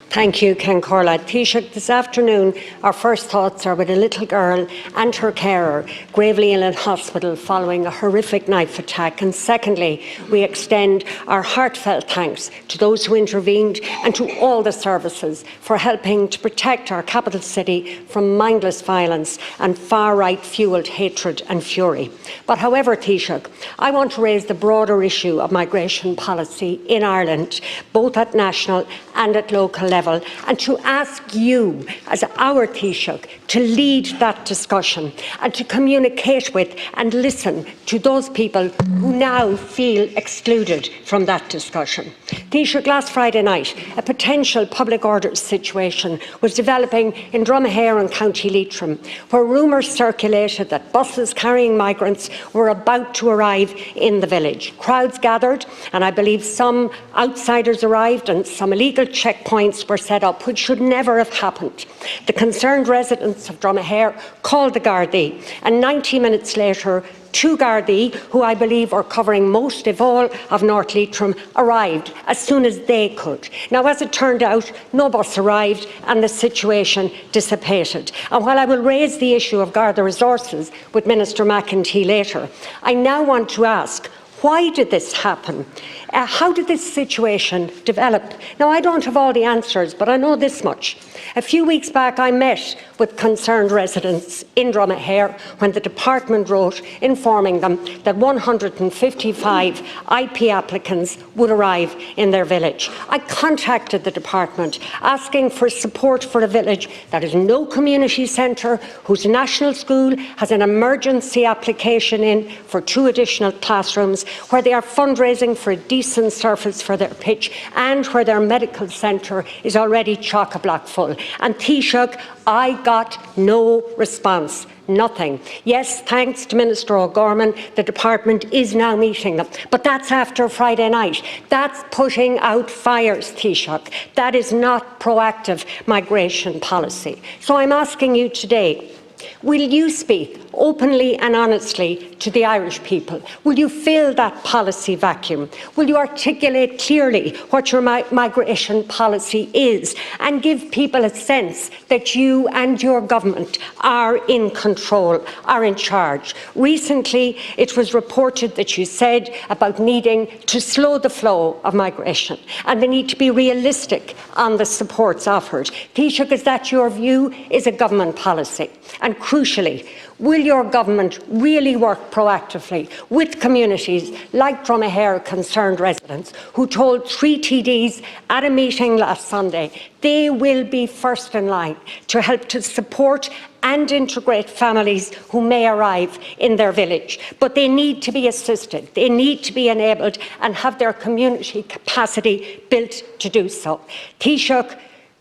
Thank you, Ken Corlad. Taoiseach, this afternoon our first thoughts are with a little girl and her carer gravely ill in hospital following a horrific knife attack. And secondly, we extend our heartfelt thanks to those who intervened and to all the services for helping to protect our capital city from mindless violence and far-right fuelled hatred and fury. But however, Taoiseach, I want to raise the broader issue of migration policy in Ireland, both at national and at local level, and to ask you, as our Taoiseach, to lead that discussion and to communicate with and listen to those people who now feel excluded from that discussion. Taoiseach, last Friday night, a potential public order situation was developing in Dromahair and County Leitrim, where rumours circulated that buses carrying migrants were about to arrive in the village. Crowds gathered, and I believe some outsiders arrived and some illegal checkpoints were set up, which should never have happened. The concerned residents of Dromahair called the Gardaí, and 90 minutes later, two Gardaí, who I believe are covering most, if all, of North Leitrim, arrived as soon as they could. Now, as it turned out, no bus arrived and the situation dissipated. And while I will raise the issue of Garda resources with Minister McEntee later, I now want to ask, why did this happen? How did this situation develop? Now, I don't have all the answers, but I know this much. A few weeks back, I met with concerned residents in Dromahair when the department wrote informing them that 155 IP applicants would arrive in their village. I contacted the department asking for support for a village that has no community centre, whose national school has an emergency application in for 2 additional classrooms, where they are fundraising for a decent surface for their pitch, and where their medical centre is already chock-a-block full. And Taoiseach, I got no response. Nothing. Yes, thanks to Minister O'Gorman, the department is now meeting them. But that's after Friday night. That's putting out fires, Taoiseach. That is not proactive migration policy. So I'm asking you today, will you speak openly and honestly to the Irish people? Will you fill that policy vacuum? Will you articulate clearly what your migration policy is and give people a sense that you and your government are in control, are in charge? Recently, it was reported that you said about needing to slow the flow of migration and the need to be realistic on the supports offered. Taoiseach, is that your view? Is a government policy? And crucially, will your government really work proactively with communities like Dromahair concerned residents who told 3 TDs at a meeting last Sunday they will be first in line to help to support and integrate families who may arrive in their village? But they need to be assisted, they need to be enabled and have their community capacity built to do so. Taoiseach,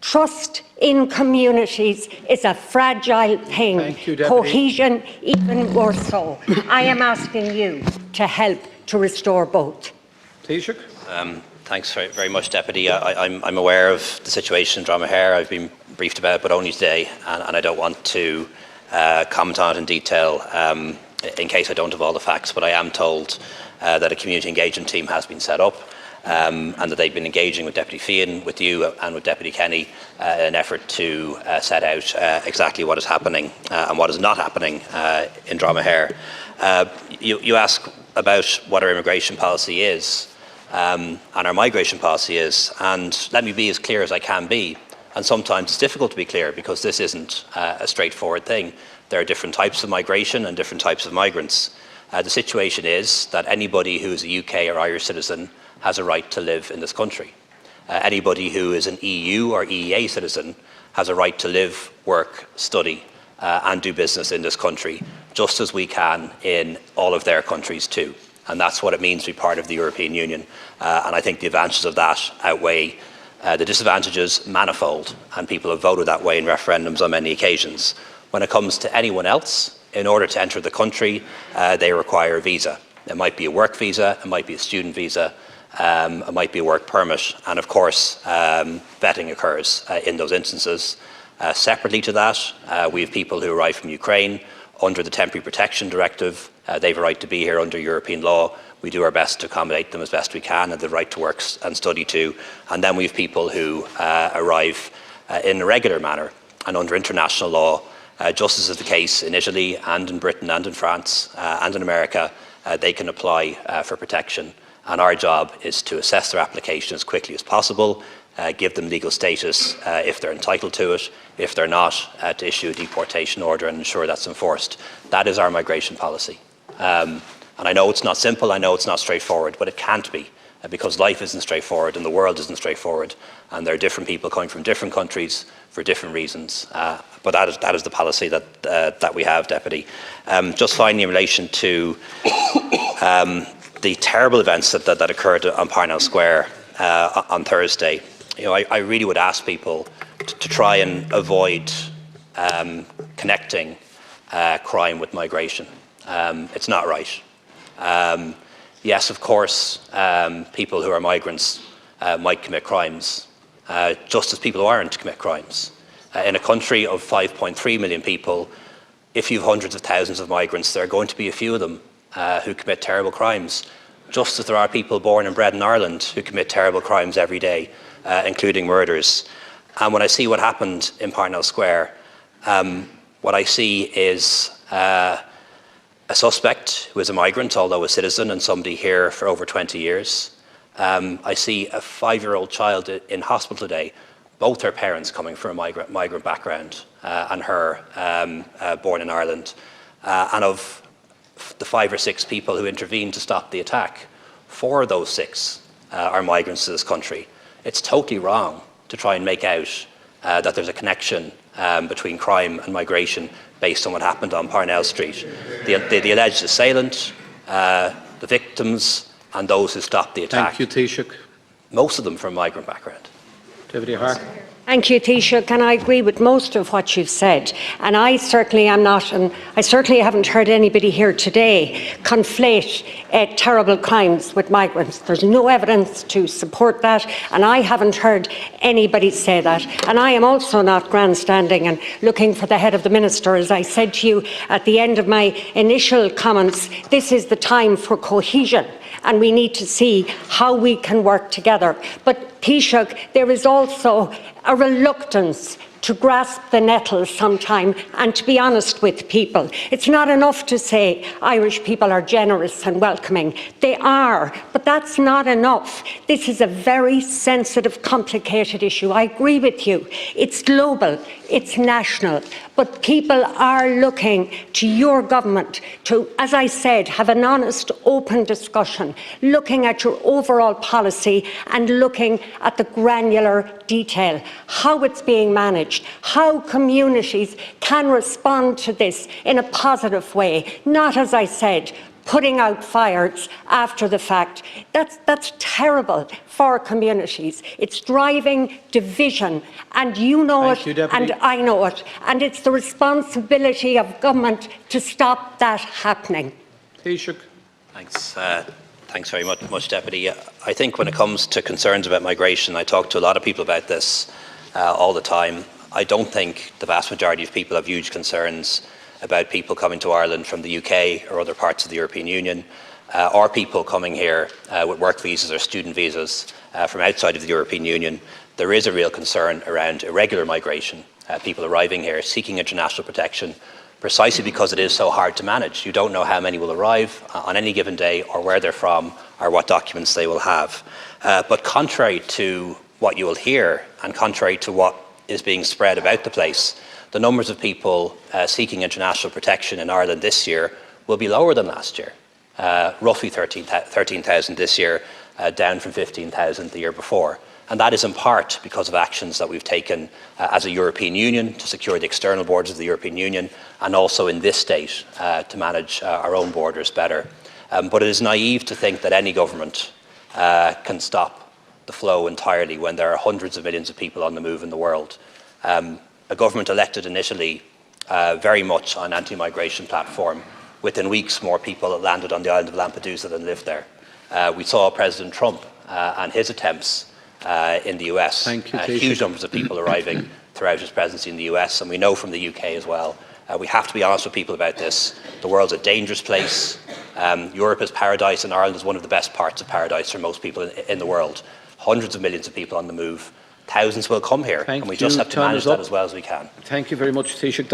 trust in communities is a fragile thing. Thank you, Deputy. Cohesion even more so. I am asking you to help to restore both. Taoiseach. Thanks very much, Deputy. I'm aware of the situation in Dromahair. I've been briefed about it, but only today, and I don't want to comment on it in detail in case I don't have all the facts. But I am told that a community engagement team has been set up, and that they've been engaging with Deputy Fian, with you and with Deputy Kenny in an effort to set out exactly what is happening and what is not happening in Dromahair. You ask about what our immigration policy is and our migration policy is, and let me be as clear as I can be. And sometimes it's difficult to be clear because this isn't a straightforward thing. There are different types of migration and different types of migrants. The situation is that anybody who is a UK or Irish citizen has a right to live in this country. Anybody who is an EU or EEA citizen has a right to live, work, study and do business in this country, just as we can in all of their countries too. And that's what it means to be part of the European Union. And I think the advantages of that outweigh the disadvantages manifold, and people have voted that way in referendums on many occasions. When it comes to anyone else, in order to enter the country, they require a visa. It might be a work visa, it might be a student visa, it might be a work permit, and of course vetting occurs in those instances. Separately to that, we have people who arrive from Ukraine under the Temporary Protection Directive. They have a right to be here under European law. we do our best to accommodate them as best we can, and the right to work and study too. And then we have people who arrive in a regular manner and under international law, just as is the case in Italy and in Britain and in France and in America. They can apply for protection, and our job is to assess their application as quickly as possible, give them legal status if they're entitled to it. If they're not, to issue a deportation order and ensure that's enforced. That is our migration policy. And I know it's not simple, I know it's not straightforward, but it can't be, because life isn't straightforward and the world isn't straightforward, and there are different people coming from different countries for different reasons. But that is the policy that we have, Deputy. Just finally, in relation to the terrible events that occurred on Parnell Square on Thursday, I really would ask people to try and avoid connecting crime with migration. It's not right. Yes, of course, people who are migrants might commit crimes, just as people who aren't commit crimes. In a country of 5.3 million people, if you have hundreds of thousands of migrants, there are going to be a few of them who commit terrible crimes, just as there are people born and bred in Ireland who commit terrible crimes every day, including murders. And when I see what happened in Parnell Square, what I see is a suspect who is a migrant, although a citizen, and somebody here for over 20 years. I see a 5-year-old child in hospital today, both her parents coming from a migrant background, and her born in Ireland. And of the 5 or 6 people who intervened to stop the attack, 4 of those 6 are migrants to this country. It's totally wrong to try and make out that there's a connection between crime and migration based on what happened on Parnell Street. The alleged assailant, the victims, and those who stopped the attack. Thank you, Taoiseach. Most of them from migrant background. Deputy Harkin. Thank you, Taoiseach, and I agree with most of what you've said. And I certainly am not, and I certainly haven't heard anybody here today conflate terrible crimes with migrants. There's no evidence to support that, and I haven't heard anybody say that. And I am also not grandstanding and looking for the head of the minister. As I said to you at the end of my initial comments, this is the time for cohesion, and we need to see how we can work together. But Taoiseach, there is also a reluctance to grasp the nettle sometime and to be honest with people. It's not enough to say Irish people are generous and welcoming. They are, but that's not enough. This is a very sensitive, complicated issue. I agree with you. It's global, it's national, but people are looking to your government to, as I said, have an honest, open discussion, looking at your overall policy and looking at the granular detail, how it's being managed, how communities can respond to this in a positive way, not, as I said, putting out fires after the fact. That's terrible for communities. It's driving division, and you know it, and I know it, and it's the responsibility of government to stop that happening. Taoiseach. Thanks very much, Deputy. I think when it comes to concerns about migration, I talk to a lot of people about this all the time. I don't think the vast majority of people have huge concerns about people coming to Ireland from the UK or other parts of the European Union, or people coming here with work visas or student visas from outside of the European Union. There is a real concern around irregular migration, people arriving here seeking international protection, precisely because it is so hard to manage. You don't know how many will arrive on any given day, or where they're from, or what documents they will have. But contrary to what you will hear, and contrary to what is being spread about the place, the numbers of people seeking international protection in Ireland this year will be lower than last year. Roughly 13,000 this year, down from 15,000 the year before. And that is in part because of actions that we've taken as a European Union to secure the external borders of the European Union, and also in this state to manage our own borders better. But it is naive to think that any government can stop the flow entirely when there are hundreds of millions of people on the move in the world. A government elected initially very much on anti-migration platform. Within weeks, more people landed on the island of Lampedusa than lived there. We saw President Trump and his attempts in the US. Huge numbers of people arriving throughout his presidency in the US, and we know from the UK as well We have to be honest with people about this. The world's a dangerous place. Europe is paradise, and Ireland is one of the best parts of paradise for most people in the world. Hundreds of millions of people on the move. Thousands will come here, and we just have to manage that as well as we can. Thank you very much, Taoiseach.